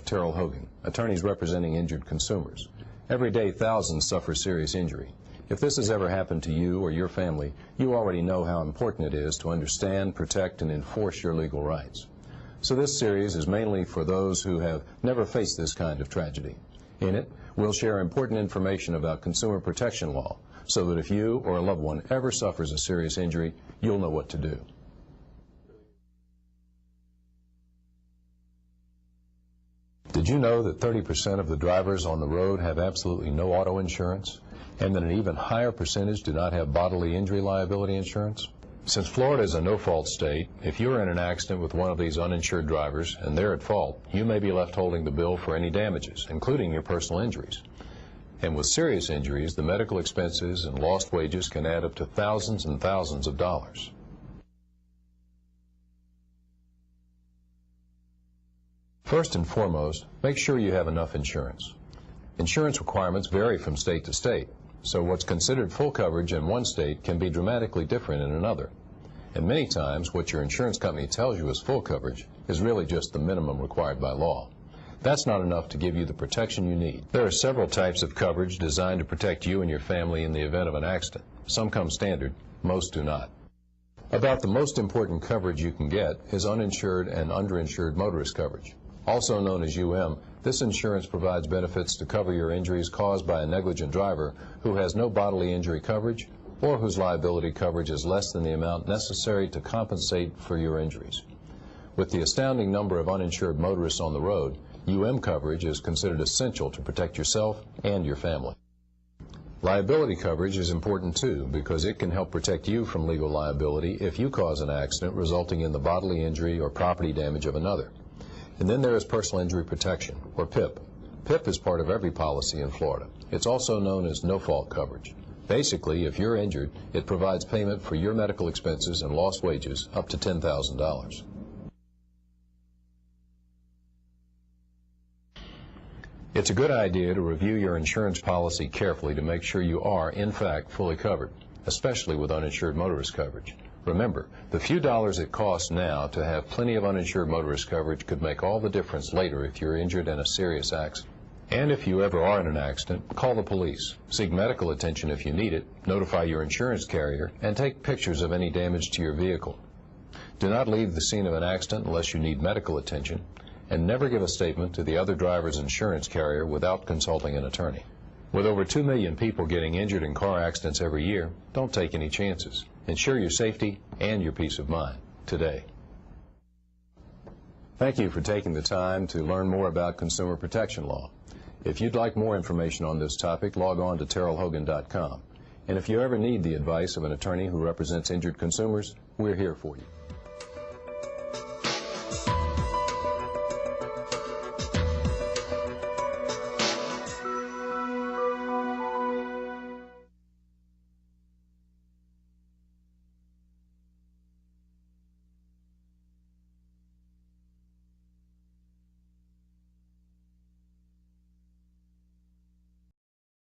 of Terrell Hogan, attorneys representing injured consumers. Every day, thousands suffer serious injury. If this has ever happened to you or your family, you already know how important it is to understand, protect, and enforce your legal rights. So this series is mainly for those who have never faced this kind of tragedy. In it, we'll share important information about consumer protection law, so that if you or a loved one ever suffers a serious injury, you'll know what to do. Did you know that 30% of the drivers on the road have absolutely no auto insurance, and that an even higher percentage do not have bodily injury liability insurance? Since Florida is a no-fault state, if you're in an accident with one of these uninsured drivers and they're at fault, you may be left holding the bill for any damages, including your personal injuries. And with serious injuries, the medical expenses and lost wages can add up to thousands and thousands of dollars. First and foremost, make sure you have enough insurance. Insurance requirements vary from state to state, so what's considered full coverage in one state can be dramatically different in another. And many times, what your insurance company tells you is full coverage is really just the minimum required by law. That's not enough to give you the protection you need. There are several types of coverage designed to protect you and your family in the event of an accident. Some come standard, most do not. About the most important coverage you can get is uninsured and underinsured motorist coverage. Also known as UM, this insurance provides benefits to cover your injuries caused by a negligent driver who has no bodily injury coverage or whose liability coverage is less than the amount necessary to compensate for your injuries. With the astounding number of uninsured motorists on the road, UM coverage is considered essential to protect yourself and your family. Liability coverage is important too because it can help protect you from legal liability if you cause an accident resulting in the bodily injury or property damage of another. And then there is personal injury protection, or PIP. PIP is part of every policy in Florida. It's also known as no-fault coverage. Basically, if you're injured, it provides payment for your medical expenses and lost wages up to $10,000. It's a good idea to review your insurance policy carefully to make sure you are, in fact, fully covered, especially with uninsured motorist coverage. Remember, the few dollars it costs now to have plenty of uninsured motorist coverage could make all the difference later if you're injured in a serious accident. And if you ever are in an accident, call the police. Seek medical attention if you need it, notify your insurance carrier, and take pictures of any damage to your vehicle. Do not leave the scene of an accident unless you need medical attention, and never give a statement to the other driver's insurance carrier without consulting an attorney. With over 2 million people getting injured in car accidents every year, don't take any chances. Ensure your safety and your peace of mind today. Thank you for taking the time to learn more about consumer protection law. If you'd like more information on this topic, log on to terrellhogan.com. And if you ever need the advice of an attorney who represents injured consumers, we're here for you.